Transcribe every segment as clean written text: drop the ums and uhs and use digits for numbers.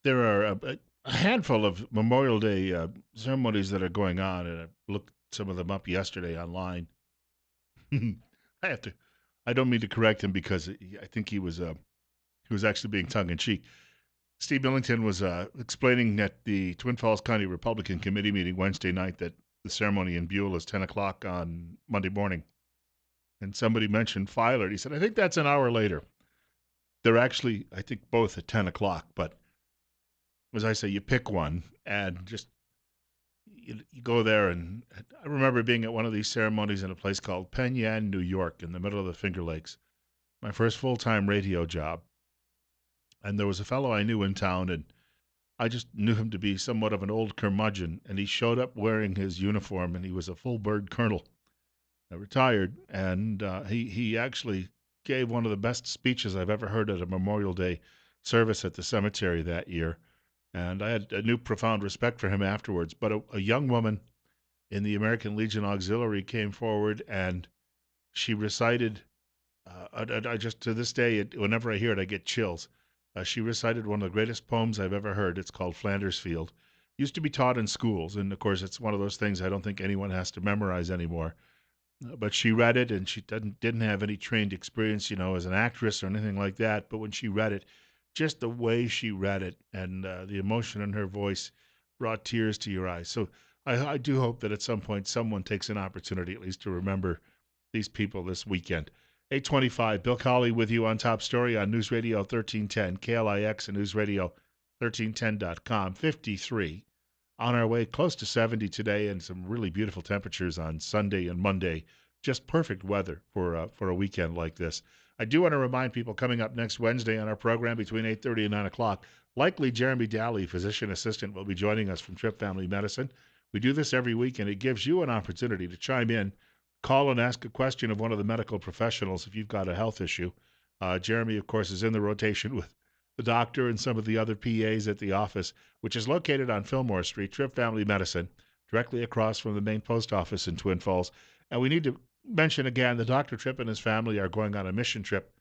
There are a handful of Memorial Day ceremonies that are going on, and I looked some of them up yesterday online. I have to. I don't mean to correct him because I think he was actually being tongue in cheek. Steve Millington was explaining at the Twin Falls County Republican Committee meeting Wednesday night that the ceremony in Buell is 10 o'clock on Monday morning, and somebody mentioned Filer. He said, "I think that's an hour later." They're actually, I think, both at 10 o'clock. But as I say, you pick one and just you go there. And I remember being at one of these ceremonies in a place called Penn Yan, New York, in the middle of the Finger Lakes. My first full time radio job, and there was a fellow I knew in town, and I just knew him to be somewhat of an old curmudgeon. And he showed up wearing his uniform, and he was a full bird colonel, retired, and he actually gave one of the best speeches I've ever heard at a Memorial Day service at the cemetery that year. And I had a new profound respect for him afterwards. But a young woman in the American Legion Auxiliary came forward and she recited. I just to this day, whenever I hear it, I get chills. She recited one of the greatest poems I've ever heard. It's called Flanders Field. Used to be taught in schools, and of course, it's one of those things I don't think anyone has to memorize anymore. But she read it, and she didn't have any trained experience, as an actress or anything like that. But when she read it, just the way she read it and the emotion in her voice brought tears to your eyes. So I do hope that at some point someone takes an opportunity at least to remember these people this weekend. 825, Bill Colley with you on Top Story on News Radio 1310, KLIX and News Radio 1310.com. 53 on our way close to 70 today, and some really beautiful temperatures on Sunday and Monday. Just perfect weather for a weekend like this. I do want to remind people coming up next Wednesday on our program between 8:30 and 9 o'clock, likely Jeremy Daly, physician assistant, will be joining us from Trip Family Medicine. We do this every week, and it gives you an opportunity to chime in, call and ask a question of one of the medical professionals if you've got a health issue. Jeremy, of course, is in the rotation with the doctor and some of the other PAs at the office, which is located on Fillmore Street, Trip Family Medicine, directly across from the main post office in Twin Falls. And we need to mention again that Dr. Tripp and his family are going on a mission trip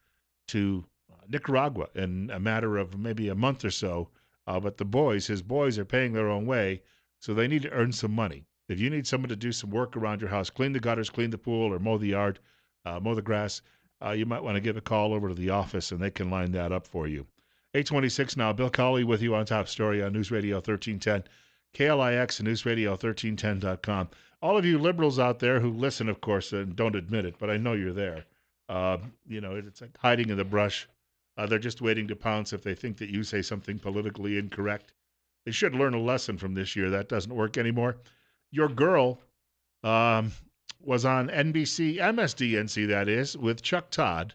to Nicaragua in a matter of maybe a month or so. But his boys, are paying their own way, so they need to earn some money. If you need someone to do some work around your house, clean the gutters, clean the pool, or mow the yard, mow the grass, you might want to give a call over to the office, and they can line that up for you. 826 now. Bill Colley with you on Top Story on News Radio 1310, KLIX and News Radio 1310.com. All of you liberals out there who listen, of course, and don't admit it, but I know you're there. It's like hiding in the brush. They're just waiting to pounce if they think that you say something politically incorrect. They should learn a lesson from this year. That doesn't work anymore. Your girl um, was on NBC, MSDNC, that is, with Chuck Todd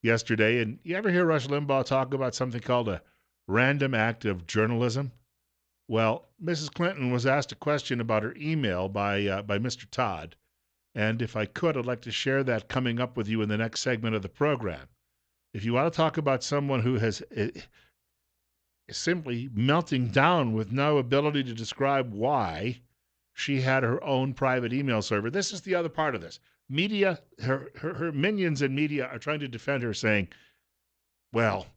yesterday. And you ever hear Rush Limbaugh talk about something called a random act of journalism? Well, Mrs. Clinton was asked a question about her email by Mr. Todd. And if I could, I'd like to share that coming up with you in the next segment of the program. If you want to talk about someone who has simply melting down with no ability to describe why she had her own private email server. This is the other part of this. Media, her minions in media are trying to defend her, saying, well,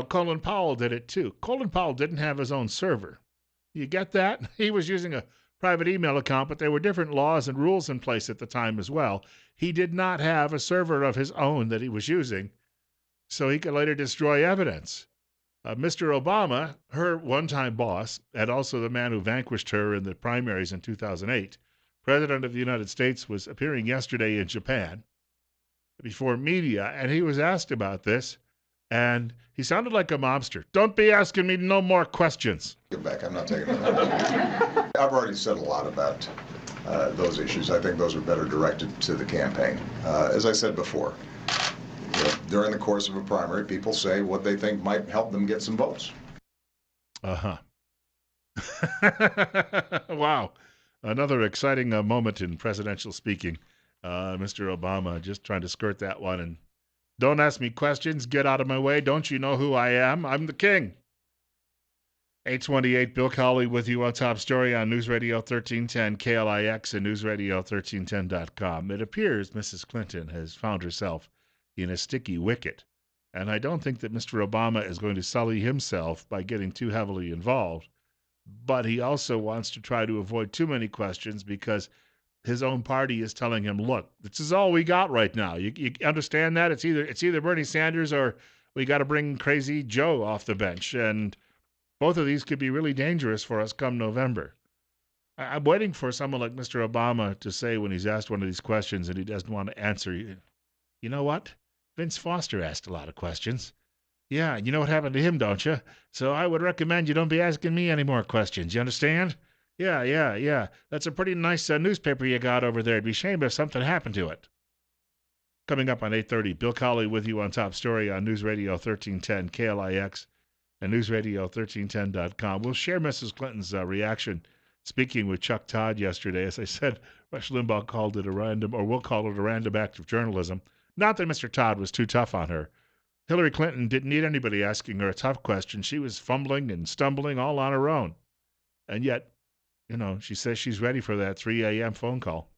Colin Powell did it too. Colin Powell didn't have his own server. You get that? He was using a private email account, but there were different laws and rules in place at the time as well. He did not have a server of his own that he was using, so he could later destroy evidence. Mr. Obama, her one-time boss, and also the man who vanquished her in the primaries in 2008, President of the United States, was appearing yesterday in Japan before media, and he was asked about this, and he sounded like a mobster. Don't be asking me no more questions. Get back. I'm not taking it. I've already said a lot about those issues. I think those are better directed to the campaign. As I said before, during the course of a primary, people say what they think might help them get some votes. Uh-huh. Wow. Another exciting moment in presidential speaking. Mr. Obama just trying to skirt that one. And don't ask me questions. Get out of my way. Don't you know who I am? I'm the king. 828, Bill Colley with you on Top Story on News Radio 1310, KLIX and News Radio 1310.com. It appears Mrs. Clinton has found herself in a sticky wicket And I don't think that Mr. Obama is going to sully himself by getting too heavily involved. But he also wants to try to avoid too many questions because his own party is telling him, "Look, this is all we got right now. You understand that? It's either Bernie Sanders or we got to bring Crazy Joe off the bench, and both of these could be really dangerous for us come November." I'm waiting for someone like Mr. Obama to say when he's asked one of these questions and he doesn't want to answer, "You know what? Vince Foster asked a lot of questions. Yeah, you know what happened to him, don't you? So I would recommend you don't be asking me any more questions. You understand? Yeah, yeah, yeah. That's a pretty nice newspaper you got over there. It'd be a shame if something happened to it." Coming up on 8:30, Bill Colley with you on Top Story on News Radio 1310 KLIX and newsradio1310.com. We'll share Mrs. Clinton's reaction speaking with Chuck Todd yesterday. As I said, Rush Limbaugh called it a random, or we'll call it a random act of journalism. Not that Mr. Todd was too tough on her. Hillary Clinton didn't need anybody asking her a tough question. She was fumbling and stumbling all on her own. And yet, she says she's ready for that 3 a.m. phone call.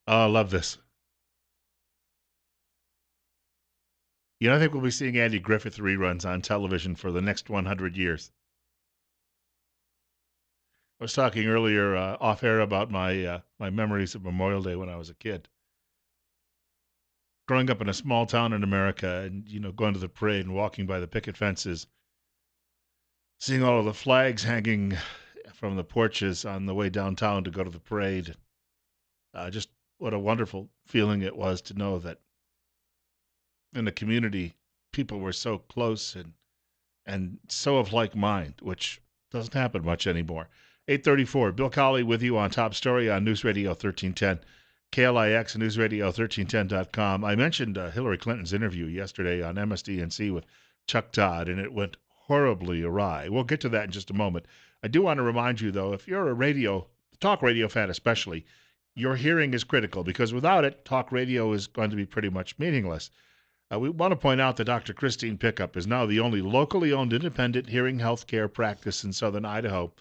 Oh, I love this. I think we'll be seeing Andy Griffith reruns on television for the next 100 years. I was talking earlier off air about my memories of Memorial Day when I was a kid. Growing up in a small town in America and, going to the parade and walking by the picket fences, seeing all of the flags hanging from the porches on the way downtown to go to the parade. Just what a wonderful feeling it was to know that in the community, people were so close and so of like mind, which doesn't happen much anymore. 8:34. Bill Colley with you on Top Story on News Radio 1310. KLIX and newsradio1310.com. I mentioned Hillary Clinton's interview yesterday on MSDNC with Chuck Todd, and it went horribly awry. We'll get to that in just a moment. I do want to remind you, though, if you're a talk radio fan especially, your hearing is critical because without it, talk radio is going to be pretty much meaningless. We want to point out that Dr. Christine Pickup is now the only locally owned independent hearing health care practice in southern Idaho,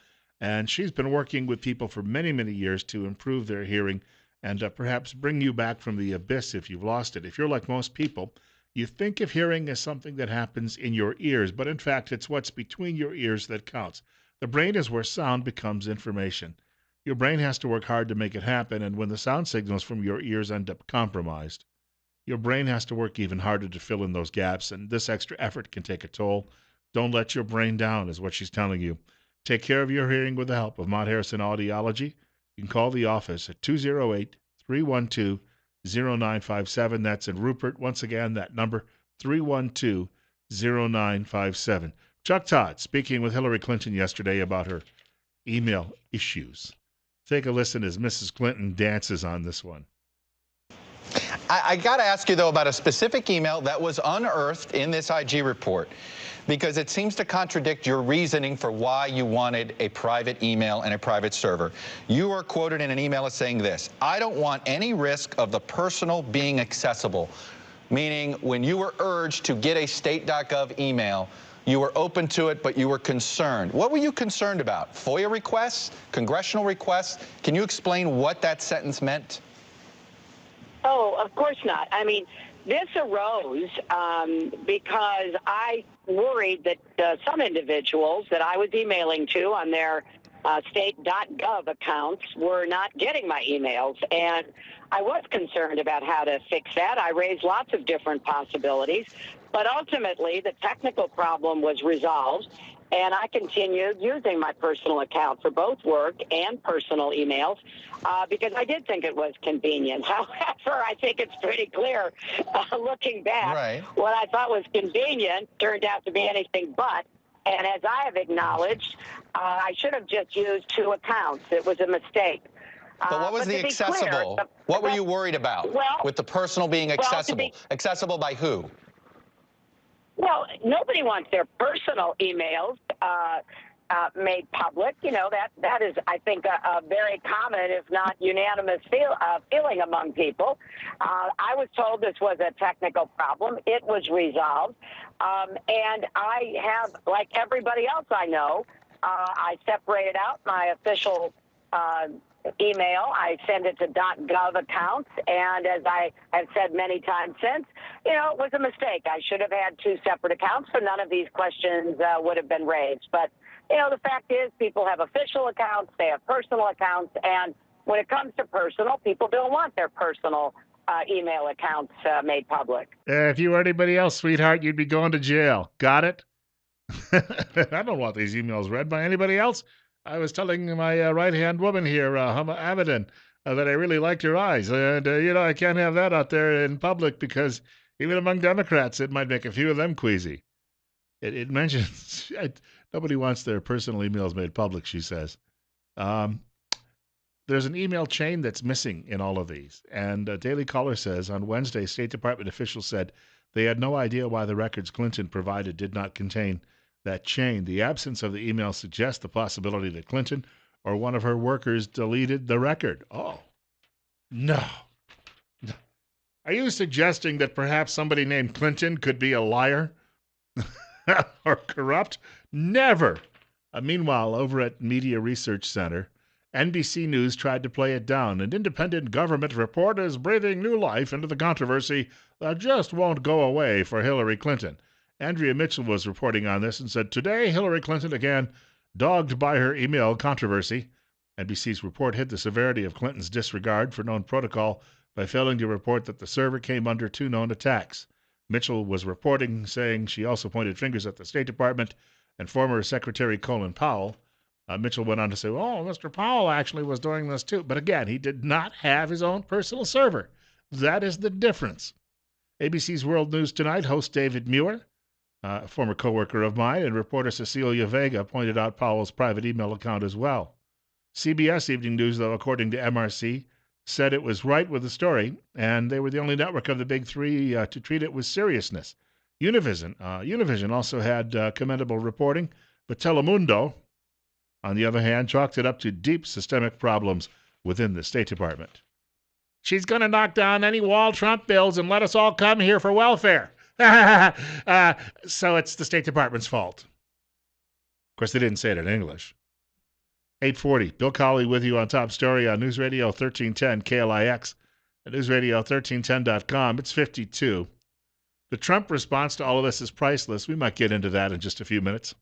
and she's been working with people for many, many years to improve their hearing and perhaps bring you back from the abyss if you've lost it. If you're like most people, you think of hearing as something that happens in your ears, but in fact, it's what's between your ears that counts. The brain is where sound becomes information. Your brain has to work hard to make it happen, and when the sound signals from your ears end up compromised, your brain has to work even harder to fill in those gaps, and this extra effort can take a toll. Don't let your brain down, is what she's telling you. Take care of your hearing with the help of Mount Harrison Audiology. You can call the office at 208 312 0957. That's in Rupert. Once again, that number 312 0957. Chuck Todd speaking with Hillary Clinton yesterday about her email issues. Take a listen as Mrs. Clinton dances on this one. I got to ask you, though, about a specific email that was unearthed in this IG report, because it seems to contradict your reasoning for why you wanted a private email and a private server. You are quoted in an email as saying this: "I don't want any risk of the personal being accessible," meaning when you were urged to get a state.gov email, you were open to it, but you were concerned. What were you concerned about? FOIA requests? Congressional requests? Can you explain what that sentence meant? Oh, of course not. I mean, this arose because I worried that some individuals that I was emailing to on their state.gov accounts were not getting my emails. And I was concerned about how to fix that. I raised lots of different possibilities. But ultimately, the technical problem was resolved. And I continued using my personal account for both work and personal emails because I did think it was convenient. However, I think it's pretty clear, looking back, Right. What I thought was convenient turned out to be anything but. And as I have acknowledged, I should have just used two accounts. It was a mistake. But what was the accessible? Clear, what were you worried about with the personal being accessible? Accessible by who? Well, nobody wants their personal emails made public. You know, that is, I think, a very common, if not unanimous feeling among people. I was told this was a technical problem. It was resolved. And I have, like everybody else I know, I separated out my official email. I send it to .gov accounts, and as I have said many times since, it was a mistake. I should have had two separate accounts, so none of these questions would have been raised. But, the fact is people have official accounts, they have personal accounts, and when it comes to personal, people don't want their personal email accounts made public. If you were anybody else, sweetheart, you'd be going to jail. Got it? I don't want these emails read by anybody else. I was telling my right-hand woman here, Huma Abedin, that I really liked her eyes. And, I can't have that out there in public because even among Democrats, it might make a few of them queasy. It mentions nobody wants their personal emails made public, she says. There's an email chain that's missing in all of these. And Daily Caller says on Wednesday, State Department officials said they had no idea why the records Clinton provided did not contain that chain. The absence of the email suggests the possibility that Clinton or one of her workers deleted the record. Oh, no. Are you suggesting that perhaps somebody named Clinton could be a liar or corrupt? Never. Meanwhile, over at Media Research Center, NBC News tried to play it down. An independent government report is breathing new life into the controversy that just won't go away for Hillary Clinton. Andrea Mitchell was reporting on this and said, today, Hillary Clinton again dogged by her email controversy. NBC's report hid the severity of Clinton's disregard for known protocol by failing to report that the server came under two known attacks. Mitchell was reporting, saying she also pointed fingers at the State Department and former Secretary Colin Powell. Mitchell went on to say, oh, Mr. Powell actually was doing this too. But again, he did not have his own personal server. That is the difference. ABC's World News Tonight host David Muir, a former co-worker of mine, and reporter Cecilia Vega pointed out Powell's private email account as well. CBS Evening News, though, according to MRC, said it was right with the story, and they were the only network of the big three to treat it with seriousness. Univision also had commendable reporting, but Telemundo, on the other hand, chalked it up to deep systemic problems within the State Department. She's going to knock down any wall Trump builds and let us all come here for welfare. So it's the State Department's fault. Of course, they didn't say it in English. 840, Bill Colley with you on Top Story on News Radio 1310 KLIX at newsradio1310.com. It's 52. The Trump response to all of this is priceless. We might get into that in just a few minutes.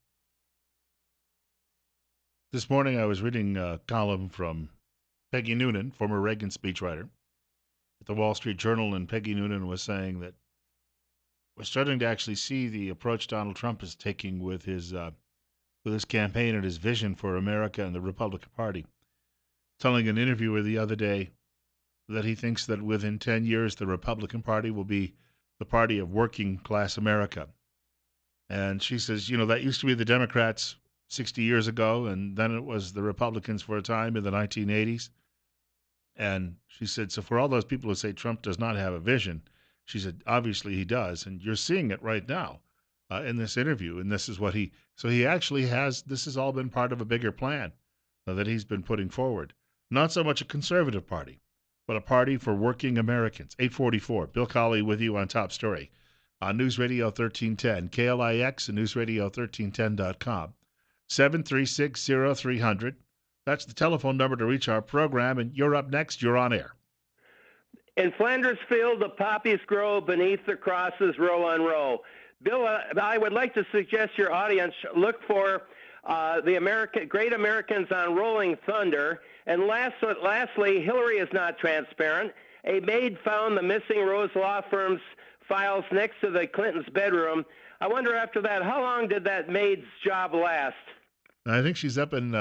This morning I was reading a column from Peggy Noonan, former Reagan speechwriter, at the Wall Street Journal, and Peggy Noonan was saying that we're starting to actually see the approach Donald Trump is taking with his campaign and his vision for America and the Republican Party. Telling an interviewer the other day that he thinks that within 10 years the Republican Party will be the party of working class America. And she says, that used to be the Democrats 60 years ago, and then it was the Republicans for a time in the 1980s. And she said, so for all those people who say Trump does not have a vision, she said, obviously he does, and you're seeing it right now in this interview. And this is what he actually has, this has all been part of a bigger plan that he's been putting forward. Not so much a conservative party, but a party for working Americans. 844, Bill Colley with you on Top Story on News Radio 1310, KLIX and newsradio1310.com. 736-0300. That's the telephone number to reach our program, and you're up next. You're on air. In Flanders Field, the poppies grow beneath the crosses row on row. Bill, I would like to suggest your audience look for the Great Americans on Rolling Thunder. And lastly, Hillary is not transparent. A maid found the missing Rose Law Firm's files next to the Clintons' bedroom. I wonder after that, how long did that maid's job last? I think she's up in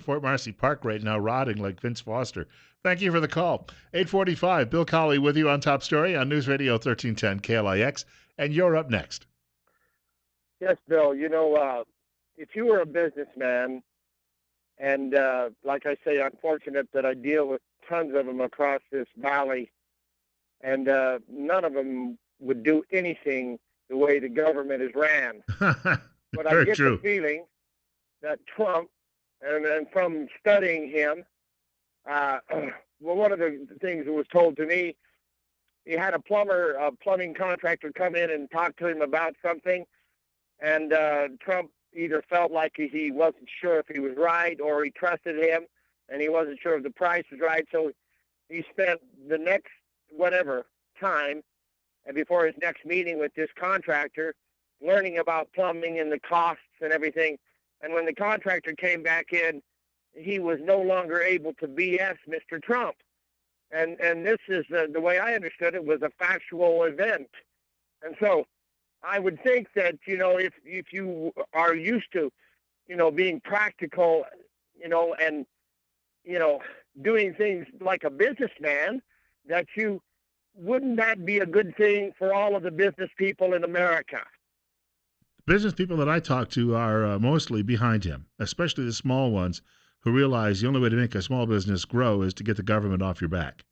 Fort Marcy Park right now, rotting like Vince Foster. Thank you for the call. 845, Bill Colley with you on Top Story on News Radio 1310 KLIX, and you're up next. Yes, Bill. If you were a businessman, and like I say, unfortunate that I deal with tons of them across this valley, and none of them would do anything the way the government is ran. But I get the feeling that Trump, and from studying him, one of the things that was told to me, he had a plumbing contractor come in and talk to him about something, and Trump either felt like he wasn't sure if he was right or he trusted him, and he wasn't sure if the price was right, so he spent the next whatever time and before his next meeting with this contractor, learning about plumbing and the costs and everything. And when the contractor came back in, he was no longer able to BS Mr. Trump. And this is the way I understood it was a factual event. And so I would think that, if you are used to, being practical, and, doing things like a businessman, wouldn't that be a good thing for all of the business people in America? Business people that I talk to are mostly behind him, especially the small ones who realize the only way to make a small business grow is to get the government off your back.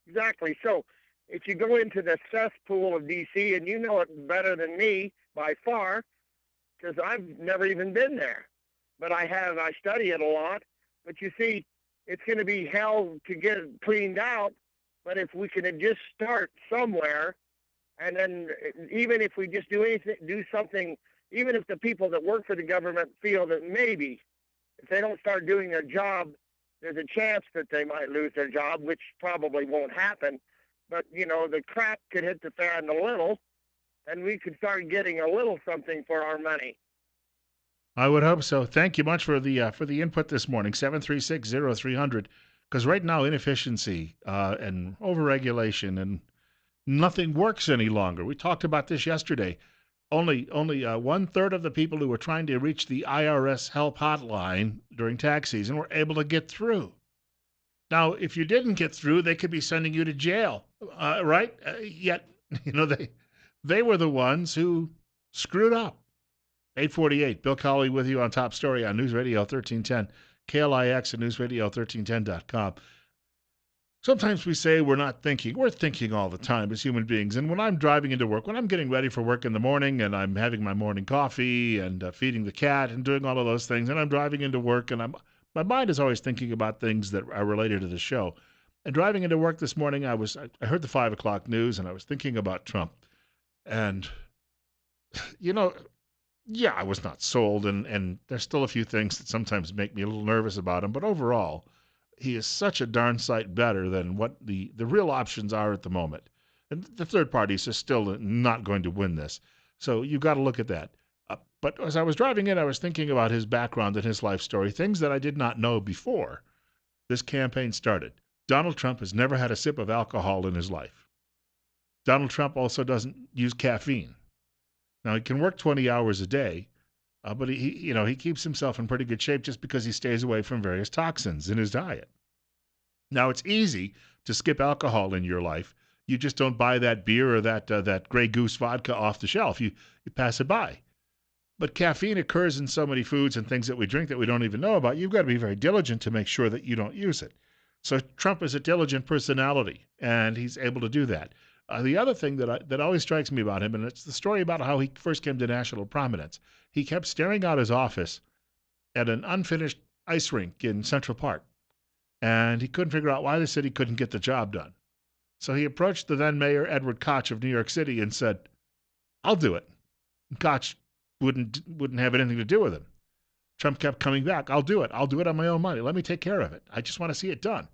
Exactly. So if you go into the cesspool of D.C., and you know it better than me by far, because I've never even been there, but I study it a lot. But you see, it's going to be hell to get it cleaned out. But if we can just start somewhere, and then even if we just do something, even if the people that work for the government feel that maybe if they don't start doing their job, there's a chance that they might lose their job, which probably won't happen. But, the crap could hit the fan a little, and we could start getting a little something for our money. I would hope so. Thank you much for the input this morning. 736-0300. Because right now, inefficiency and overregulation and nothing works any longer. We talked about this yesterday. Only 1/3 of the people who were trying to reach the IRS help hotline during tax season were able to get through. Now, if you didn't get through, they could be sending you to jail, right? Yet, they were the ones who screwed up. 848, Bill Colley with you on Top Story on News Radio 1310, KLIX and newsradio1310.com. Sometimes we say we're not thinking. We're thinking all the time as human beings. And when I'm driving into work, when I'm getting ready for work in the morning and I'm having my morning coffee and feeding the cat and doing all of those things, and I'm driving into work and my mind is always thinking about things that are related to the show. And driving into work this morning, I heard the 5 o'clock news and I was thinking about Trump. And, yeah, I was not sold. And there's still a few things that sometimes make me a little nervous about him. But overall, he is such a darn sight better than what the real options are at the moment. And the third parties are still not going to win this. So you've got to look at that. But as I was driving in, I was thinking about his background and his life story, things that I did not know before this campaign started. Donald Trump has never had a sip of alcohol in his life. Donald Trump also doesn't use caffeine. Now, he can work 20 hours a day, but he keeps himself in pretty good shape just because he stays away from various toxins in his diet. Now, it's easy to skip alcohol in your life. You just don't buy that beer or that Grey Goose vodka off the shelf. You pass it by. But caffeine occurs in so many foods and things that we drink that we don't even know about. You've got to be very diligent to make sure that you don't use it. So Trump is a diligent personality, and he's able to do that. The other thing that always strikes me about him, and it's the story about how he first came to national prominence. He kept staring out his office at an unfinished ice rink in Central Park, and he couldn't figure out why the city couldn't get the job done. So he approached the then mayor, Edward Koch of New York City, and said, "I'll do it." And Koch wouldn't have anything to do with him. Trump kept coming back. "I'll do it. I'll do it on my own money. Let me take care of it. I just want to see it done."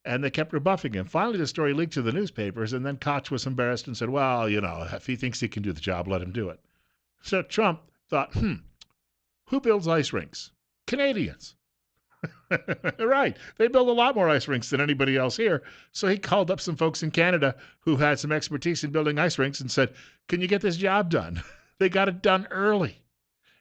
And they kept rebuffing him. Finally, the story leaked to the newspapers, and then Koch was embarrassed and said, "Well, if he thinks he can do the job, let him do it." So Trump thought, who builds ice rinks? Canadians. Right. They build a lot more ice rinks than anybody else here. So he called up some folks in Canada who had some expertise in building ice rinks and said, "Can you get this job done?" They got it done early.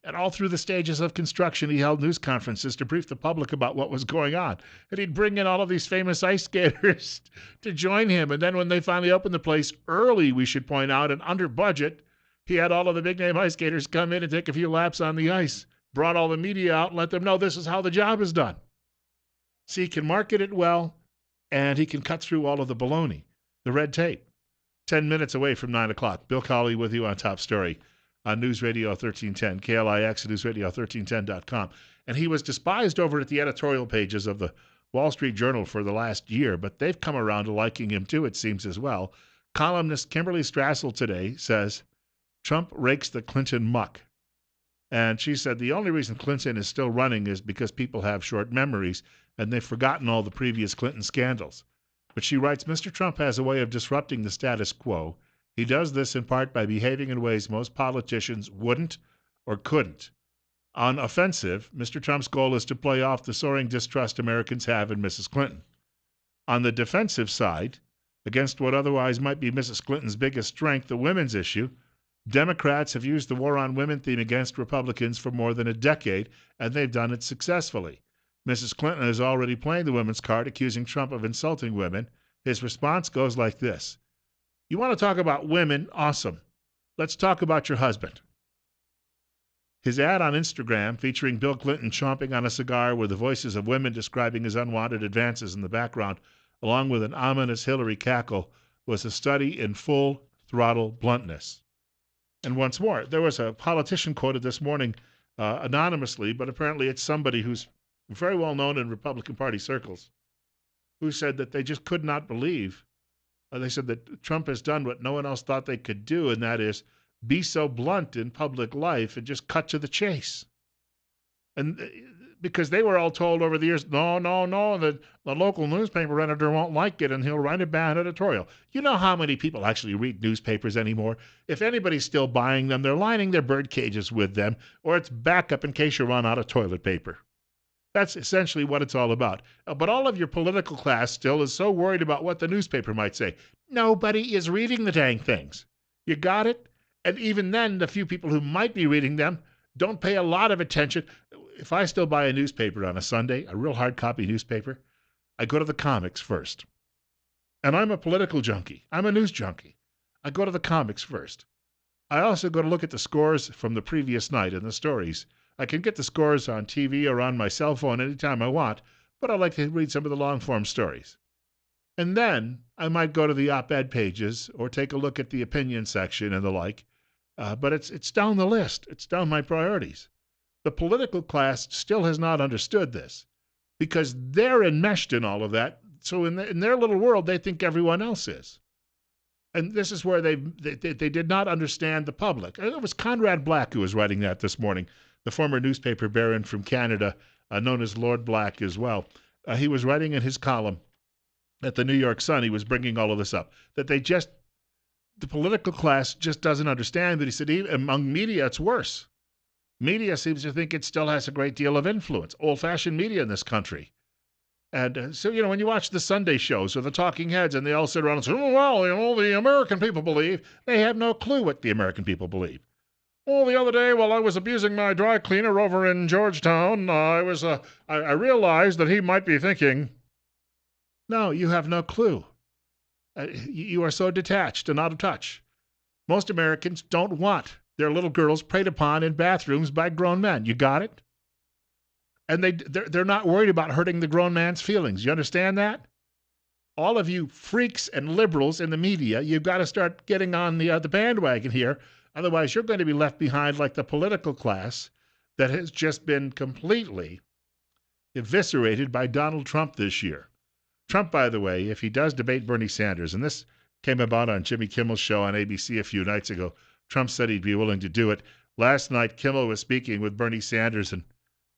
And all through the stages of construction, he held news conferences to brief the public about what was going on. And he'd bring in all of these famous ice skaters to join him. And then when they finally opened the place early, we should point out, and under budget, he had all of the big-name ice skaters come in and take a few laps on the ice, brought all the media out and let them know this is how the job is done. See, he can market it well, and he can cut through all of the baloney, the red tape. 10 minutes away from 9 o'clock. Bill Colley with you on Top Story on News Radio 1310, KLIX and newsradio1310.com. And he was despised over at the editorial pages of the Wall Street Journal for the last year, but they've come around to liking him too, it seems, as well. Columnist Kimberly Strassel today says, Trump rakes the Clinton muck. And she said the only reason Clinton is still running is because people have short memories and they've forgotten all the previous Clinton scandals. But she writes, Mr. Trump has a way of disrupting the status quo. He does this in part by behaving in ways most politicians wouldn't or couldn't. On offensive, Mr. Trump's goal is to play off the soaring distrust Americans have in Mrs. Clinton. On the defensive side, against what otherwise might be Mrs. Clinton's biggest strength, the women's issue, Democrats have used the war on women theme against Republicans for more than a decade, and they've done it successfully. Mrs. Clinton is already playing the women's card, accusing Trump of insulting women. His response goes like this: "You want to talk about women? Awesome. Let's talk about your husband." His ad on Instagram, featuring Bill Clinton chomping on a cigar with the voices of women describing his unwanted advances in the background, along with an ominous Hillary cackle, was a study in full throttle bluntness. And once more, there was a politician quoted this morning anonymously, but apparently it's somebody who's very well known in Republican Party circles, who said that they just could not believe. They said that Trump has done what no one else thought they could do, and that is be so blunt in public life and just cut to the chase. And because they were all told over the years, no, the local newspaper editor won't like it and he'll write a bad editorial. You know how many people actually read newspapers anymore? If anybody's still buying them, they're lining their bird cages with them, or it's backup in case you run out of toilet paper. That's essentially what it's all about. But all of your political class still is so worried about what the newspaper might say. Nobody is reading the dang things. You got it? And even then, the few people who might be reading them don't pay a lot of attention. If I still buy a newspaper on a Sunday, a real hard copy newspaper, I go to the comics first. And I'm a political junkie. I'm a news junkie. I go to the comics first. I also go to look at the scores from the previous night and the stories. I can get the scores on TV or on my cell phone anytime I want, but I like to read some of the long-form stories. And then I might go to the op-ed pages or take a look at the opinion section and the like. But it's down the list. It's down my priorities. The political class still has not understood this because they're enmeshed in all of that. So in their little world, they think everyone else is. And this is where they did not understand the public. It was Conrad Black who was writing that this morning, the former newspaper baron from Canada, known as Lord Black as well. He was writing in his column at the New York Sun, he was bringing all of this up, that the political class just doesn't understand that. He said, even among media, it's worse. Media seems to think it still has a great deal of influence, old-fashioned media in this country. And so, when you watch the Sunday shows or the talking heads and they all sit around and say, oh, well, the American people believe, they have no clue what the American people believe. Oh, the other day while I was abusing my dry cleaner over in Georgetown, I realized that he might be thinking. No, you have no clue. You are so detached and out of touch. Most Americans don't want their little girls preyed upon in bathrooms by grown men. You got it? And they're not worried about hurting the grown man's feelings. You understand that? All of you freaks and liberals in the media, you've got to start getting on the bandwagon here. Otherwise, you're going to be left behind like the political class that has just been completely eviscerated by Donald Trump this year. Trump, by the way, if he does debate Bernie Sanders, and this came about on Jimmy Kimmel's show on ABC a few nights ago, Trump said he'd be willing to do it. Last night, Kimmel was speaking with Bernie Sanders, and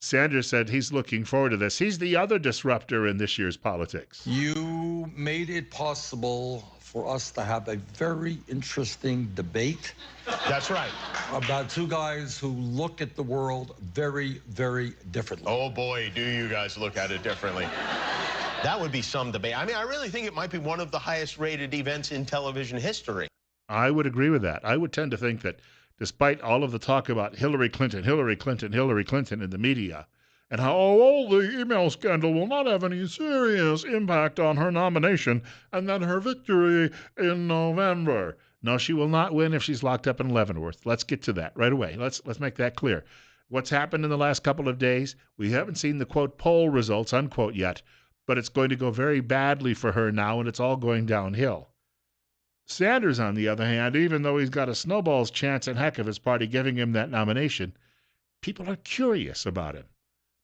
Sanders said he's looking forward to this. He's the other disruptor in this year's politics. You made it possible for us to have a very interesting debate. That's right. About two guys who look at the world very, very differently. Oh boy, do you guys look at it differently. That would be some debate. I mean, I really think it might be one of the highest rated events in television history. I would agree with that. I would tend to think that despite all of the talk about Hillary Clinton in the media, and how, the email scandal will not have any serious impact on her nomination, and then her victory in November. No, she will not win if she's locked up in Leavenworth. Let's get to that right away. Let's make that clear. What's happened in the last couple of days, we haven't seen the, quote, poll results, unquote, yet, but it's going to go very badly for her now, and it's all going downhill. Sanders, on the other hand, even though he's got a snowball's chance and heck of his party giving him that nomination, people are curious about him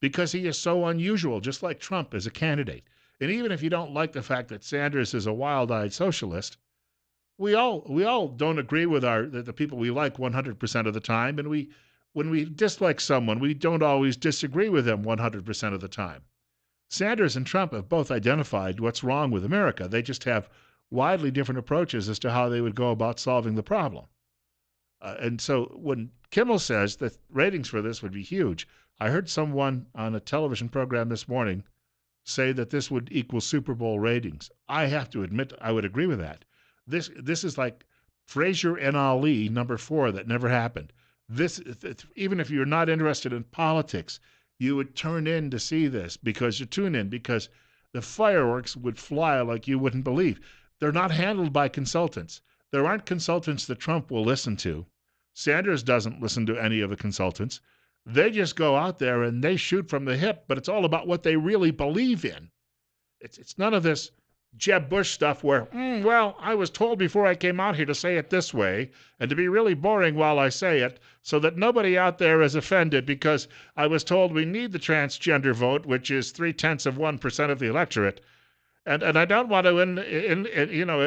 because he is so unusual, just like Trump as a candidate. And even if you don't like the fact that Sanders is a wild-eyed socialist, we all don't agree with the people we like 100% of the time, and when we dislike someone, we don't always disagree with them 100% of the time. Sanders and Trump have both identified what's wrong with America. They just have widely different approaches as to how they would go about solving the problem. And so when Kimmel says that ratings for this would be huge, I heard someone on a television program this morning say that this would equal Super Bowl ratings. I have to admit I would agree with that. This is like Frazier and Ali #4 that never happened. This even if you're not interested in politics, you would turn in to see this because you tune in because the fireworks would fly like you wouldn't believe. They're not handled by consultants. There aren't consultants that Trump will listen to. Sanders doesn't listen to any of the consultants. They just go out there and they shoot from the hip, but it's all about what they really believe in. It's none of this Jeb Bush stuff where, well, I was told before I came out here to say it this way and to be really boring while I say it so that nobody out there is offended because I was told we need the transgender vote, which is 0.3% of the electorate. And I don't want to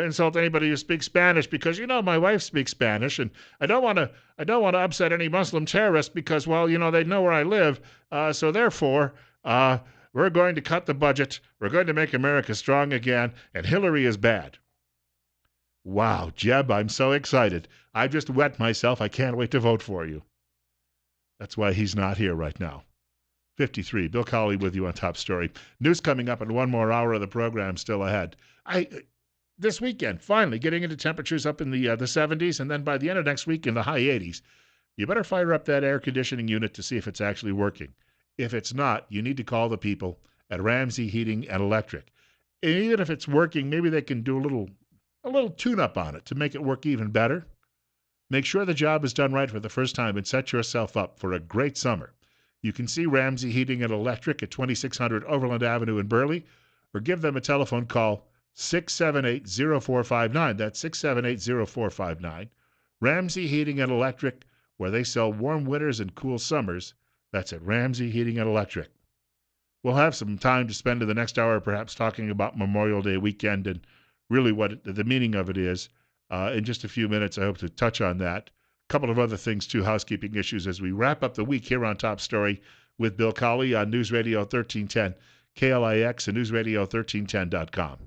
insult anybody who speaks Spanish because my wife speaks Spanish, and I don't want to upset any Muslim terrorists because they know where I live. So therefore, we're going to cut the budget. We're going to make America strong again, and Hillary is bad. Wow, Jeb, I'm so excited. I've just wet myself. I can't wait to vote for you. That's why he's not here right now. 53. Bill Colley with you on Top Story. News coming up in one more hour of the program still ahead. This weekend, finally getting into temperatures up in the 70s, and then by the end of next week in the high 80s. You better fire up that air conditioning unit to see if it's actually working. If it's not, you need to call the people at Ramsey Heating and Electric. And even if it's working, maybe they can do a little tune-up on it to make it work even better. Make sure the job is done right for the first time and set yourself up for a great summer. You can see Ramsey Heating and Electric at 2600 Overland Avenue in Burley, or give them a telephone call, 678-0459. That's 678-0459. Ramsey Heating and Electric, where they sell warm winters and cool summers. That's at Ramsey Heating and Electric. We'll have some time to spend in the next hour perhaps talking about Memorial Day weekend and really what the meaning of it is. In just a few minutes, I hope to touch on that. A couple of other things, too, housekeeping issues as we wrap up the week here on Top Story with Bill Colley on News Radio 1310, KLIX, and NewsRadio1310.com.